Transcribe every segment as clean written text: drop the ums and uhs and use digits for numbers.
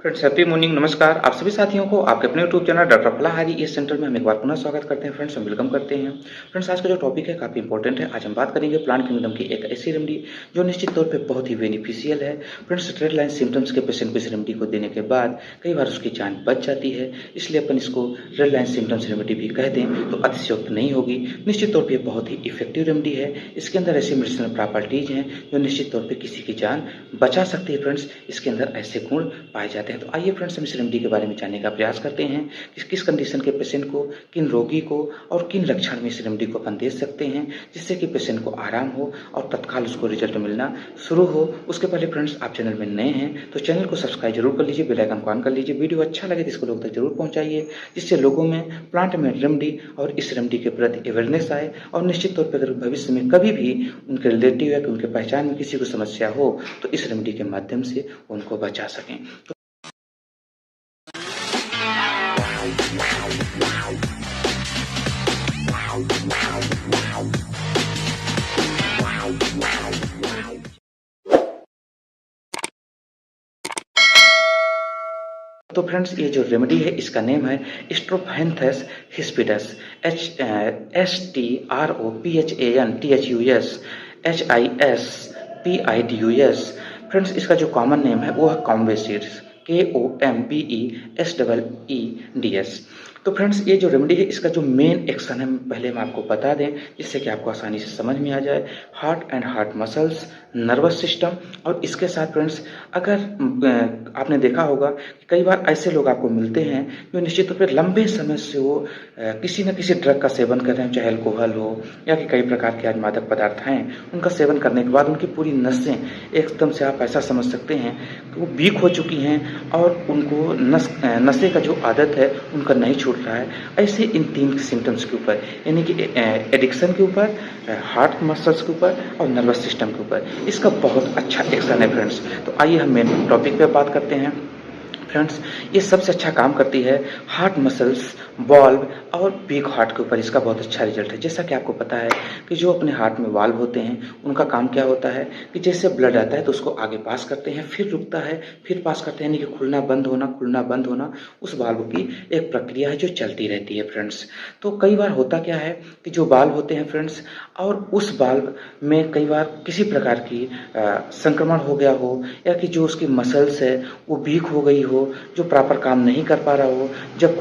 Friends happy morning, नमस्कार आप सभी साथियों को आपके अपने यूट्यूब चैनल डॉक्टर फलाहारी इस सेंटर में हम एक बार पुनः स्वागत करते हैं। फ्रेंड्स वेलकम करते हैं। फ्रेंड्स आज का जो टॉपिक है काफ़ी इंपॉर्टेंट है। आज हम बात करेंगे प्लांट किंगडम की एक ऐसी रेमेडी जो निश्चित तौर पे बहुत ही बेनिफिशियल है। फ्रेंड्स रेड लाइन सिम्टम्स के पेशेंट को इस रेमेडी को देने के बाद कई बार उसकी जान बच जाती है, इसलिए अपन इसको रेड लाइन सिम्टम्स रेमेडी भी कह दें तो अतिशयोक्त नहीं होगी। निश्चित तौर पर बहुत ही इफेक्टिव रेमेडी है। इसके अंदर ऐसी मेडिसिनल प्रॉपर्टीज हैं जो निश्चित तौर पर किसी की जान बचा सकती है। फ्रेंड्स इसके अंदर ऐसे गुण पाए जाते हैं। तो आइए फ्रेंड्स हम इस रेमेडी के बारे में जानने का प्रयास करते हैं कि किस कंडीशन के पेशेंट को, किन रोगी को और किन लक्षण में इस रेमेडी को अपन दे सकते हैं जिससे कि पेशेंट को आराम हो और तत्काल उसको रिजल्ट मिलना शुरू हो। उसके पहले फ्रेंड्स आप चैनल में नए हैं तो चैनल को सब्सक्राइब जरूर कर लीजिए, बेल आइकन को ऑन कर लीजिए। वीडियो अच्छा लगे तो इसको लोगों तक जरूर पहुंचाइए जिससे लोगों में प्लांट में रेमेडी और इस रेमेडी के प्रति अवेयरनेस आए और निश्चित तौर पर अगर भविष्य में कभी भी उनके रिलेटिव या उनके पहचान में किसी को समस्या हो तो इस रेमेडी के माध्यम से उनको बचा सकें। तो फ्रेंड्स ये जो रेमेडी है इसका नेम है स्ट्रोफेंथस हिस्पिडस, STROPHANTHUS फ्रेंड्स इसका जो कॉमन नेम है वो है कॉम्बेसिड्स, KOMBESEEDS। तो फ्रेंड्स ये जो रेमेडी है इसका जो मेन एक्शन है पहले हम आपको बता दें जिससे कि आपको आसानी से समझ में आ जाए। Heart and heart muscles, nervous system और इसके साथ फ्रेंड्स अगर आपने देखा होगा कि कई बार ऐसे लोग आपको मिलते हैं जो निश्चित तौर पर लंबे समय से वो किसी न किसी ड्रग का सेवन कर रहे हैं, चाहे अल्कोहल हो या कि कई प्रकार के आज मादक पदार्थ हैं, उनका सेवन करने के बाद उनकी पूरी नसें एकदम से आप ऐसा समझ सकते हैं कि वो वीक हो चुकी हैं और उनको नशे का जो आदत है उनका नहीं छूट रहा है। ऐसे इन तीन सिम्टम्स के ऊपर यानी कि एडिक्शन के ऊपर, हार्ट मसल्स के ऊपर और नर्वस सिस्टम के ऊपर इसका बहुत अच्छा एक्शन है फ्रेंड्स। तो आइए हम मेन टॉपिक पे बात करते हैं। फ्रेंड्स ये सबसे अच्छा काम करती है हार्ट मसल्स, वाल्व और बिग हार्ट के ऊपर इसका बहुत अच्छा रिजल्ट है। जैसा कि आपको पता है कि जो अपने हार्ट में वाल्व होते हैं उनका काम क्या होता है कि जैसे ब्लड आता है तो उसको आगे पास करते हैं, फिर रुकता है, फिर पास करते हैं, यानी कि खुलना बंद होना उस वाल्व की एक प्रक्रिया है जो चलती रहती है फ्रेंड्स। तो कई बार होता क्या है कि जो वाल्व होते हैं फ्रेंड्स और उस वाल्व में कई बार किसी प्रकार की संक्रमण हो गया हो या कि जो उसकी मसल्स है वो वीक हो गई हो, जो प्रॉपर काम नहीं कर पा रहा हो, जब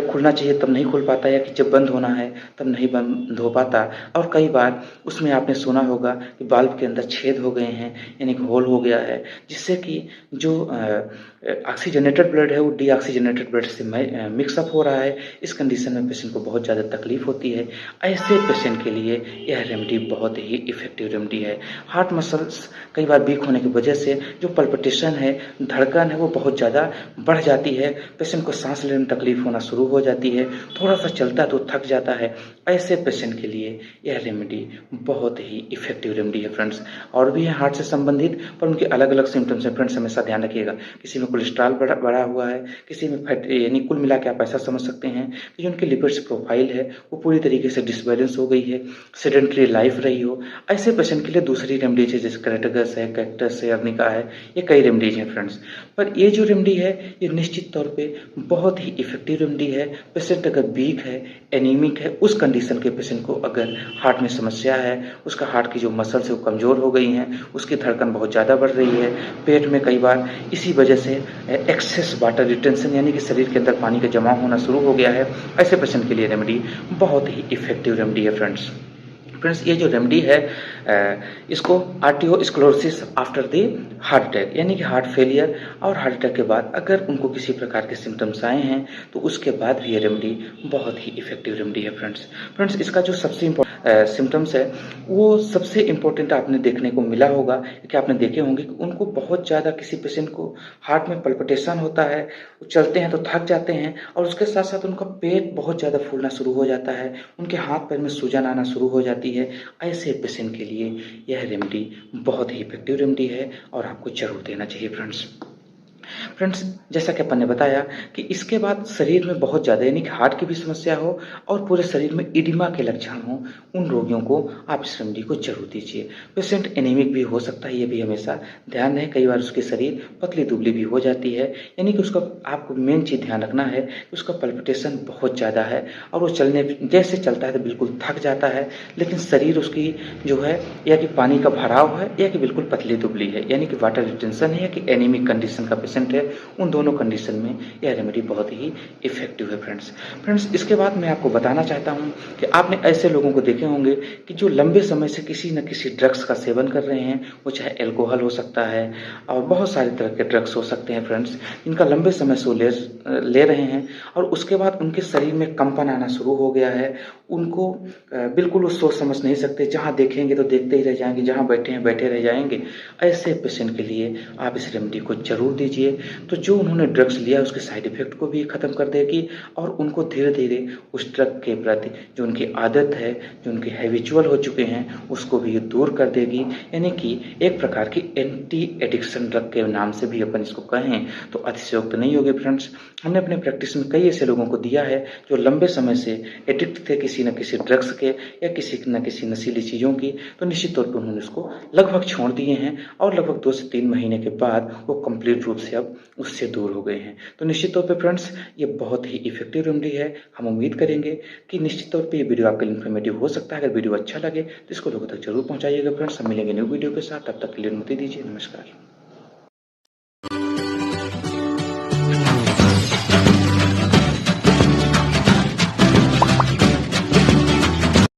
खुलना चाहिए तब नहीं खुल पाता या कि जब बंद होना है तब नहीं बंद हो पाता। और कई बार उसमें आपने सुना होगा कि वाल्व के अंदर छेद हो गए हैं यानी कि होल हो गया है जिससे कि जो ऑक्सीजनेटेड ब्लड है वो डीऑक्सीजनेटेड ब्लड से मिक्सअप हो रहा है। इस कंडीशन में पेशेंट को बहुत ज़्यादा तकलीफ होती है। ऐसे पेशेंट के लिए यह रेमेडी बहुत ही इफेक्टिव रेमेडी है। हार्ट मसल्स कई बार वीक होने की वजह से जो पल्पिटेशन है, धड़कन है, वो बहुत ज़्यादा बढ़ जाती है। पेशेंट को सांस लेने में तकलीफ होना शुरू हो जाती है, थोड़ा सा चलता है तो थक जाता है। ऐसे पेशेंट के लिए यह रेमेडी बहुत ही इफेक्टिव रेमेडी है फ्रेंड्स। और भी है हार्ट से संबंधित पर उनके अलग अलग सिम्टम्स हैं फ्रेंड्स, हमेशा ध्यान रखिएगा। किसी में कोलेस्ट्रॉल बढ़ा हुआ है, किसी में फैट, यानी कुल मिला के आप ऐसा समझ सकते हैं कि जो उनकी लिपिड्स प्रोफाइल है वो पूरी तरीके से डिसबैलेंस हो गई है, सेडेंटरी लाइफ रही हो। ऐसे पेशेंट के लिए दूसरी रेमेडीज है जैसे कैरेटगस है, कैक्टस है, अर्निका है, ये कई रेमेडीज हैं फ्रेंड्स। पर ये जो रेमेडी है ये निश्चित तौर पे बहुत ही इफेक्टिव रेमेडी है। पेशेंट अगर वीक है, एनीमिक है, उस कंडीशन के पेशेंट को अगर हार्ट में समस्या है, उसका हार्ट की जो मसल्स है वो कमज़ोर हो गई हैं, उसकी धड़कन बहुत ज़्यादा बढ़ रही है, पेट में कई बार इसी वजह से एक्सेस वाटर रिटेंशन यानी कि शरीर के अंदर पानी का जमाव होना शुरू हो गया है, ऐसे पेशेंट के लिए रेमेडी बहुत ही इफेक्टिव रेमेडी है फ्रेंड्स। ये जो रेमेडी है इसको आर्टियोस्क्लेरोसिस आफ्टर द हार्ट अटैक यानी कि हार्ट फेलियर और हार्ट अटैक के बाद अगर उनको किसी प्रकार के सिम्टम्स आए हैं तो उसके बाद भी ये रेमेडी बहुत ही इफेक्टिव रेमेडी है फ्रेंड्स। इसका जो सबसे सिम्टम्स है वो सबसे इम्पोर्टेंट आपने देखने को मिला होगा कि आपने देखे होंगे कि उनको बहुत ज़्यादा किसी पेशेंट को हार्ट में पल्पिटेशन होता है, वो चलते हैं तो थक जाते हैं और उसके साथ साथ उनका पेट बहुत ज़्यादा फूलना शुरू हो जाता है, उनके हाथ पैर में सूजन आना शुरू हो जाती है। ऐसे पेशेंट के लिए यह रेमेडी बहुत ही इफेक्टिव रेमेडी है और आपको जरूर देना चाहिए फ्रेंड्स। फ्रेंड्स, जैसा कि अपन ने बताया कि इसके बाद शरीर में बहुत ज़्यादा यानी कि हार्ट की भी समस्या हो और पूरे शरीर में इडिमा के लक्षण हों, उन रोगियों को आप इस रेमेडी को ज़रूर दीजिए। पेशेंट एनीमिक भी हो सकता है, ये भी हमेशा ध्यान रहे, कई बार उसकी शरीर पतली-दुबली भी हो जाती है, यानी कि उसका आपको मेन चीज़ ध्यान रखना है कि उसका पल्पिटेशन बहुत ज़्यादा है और वो चलने जैसे चलता है तो बिल्कुल थक जाता है, लेकिन शरीर उसकी जो है या कि पानी का भराव है या कि बिल्कुल पतली-दुबली है, यानी कि वाटर रिटेंशन है या कि एनीमिक कंडीशन का पेशेंट है, उन दोनों कंडीशन में यह रेमेडी बहुत ही इफ़ेक्टिव है फ्रेंड्स। फ्रेंड्स, इसके बाद मैं आपको बताना चाहता हूँ कि आपने ऐसे लोगों को देखे होंगे कि जो लंबे समय से किसी न किसी ड्रग्स का सेवन कर रहे हैं, वो चाहे अल्कोहल हो सकता है और बहुत सारे तरह के ड्रग्स हो सकते हैं फ्रेंड्स, इनका लंबे समय से वो ले रहे हैं और उसके बाद उनके शरीर में कंपन आना शुरू हो गया है। उनको बिल्कुल वो सोच समझ नहीं सकते, जहाँ देखेंगे तो देखते ही रह जाएँगे, जहाँ बैठे हैं बैठे रह जाएँगे। ऐसे पेशेंट के लिए आप इस रेमेडी को ज़रूर दीजिए, तो जो उन्होंने ड्रग्स लिया उसके साइड इफ़ेक्ट को भी ख़त्म कर देगी और उनको धीरे-धीरे उस ड्रग के प्रति जो उनकी आदत है, जो उनके हैबिचुअल हो चुके हैं, उसको भी दूर कर देगी। यानी कि एक प्रकार की एंटी एडिक्शन ड्रग के नाम से भी अपन इसको कहें तो अतिशयोक्त नहीं होगी फ्रेंड्स। हमने अपने प्रैक्टिस में कई ऐसे लोगों को दिया है जो लंबे समय से एडिक्ट थे किसी न किसी ड्रग्स के या किसी न किसी नशीली चीज़ों की, तो निश्चित तौर पे उन्होंने उसको लगभग छोड़ दिए हैं और लगभग 2 से 3 महीने के बाद वो कंप्लीट रूप से अब उससे दूर हो गए हैं। तो निश्चित तौर पे फ्रेंड्स, ये बहुत ही इफ़ेक्टिव रेमेडी है। हम उम्मीद करेंगे कि निश्चित तौर पे ये वीडियो आपके लिए इन्फॉर्मेटिव हो सकता है। अगर वीडियो अच्छा लगे तो इसको लोगों तक ज़रूर पहुँचाइएगा फ्रेंड्स। हम मिलेंगे न्यू वीडियो के साथ, तब तक के लिए अनुमति दीजिए। नमस्कार।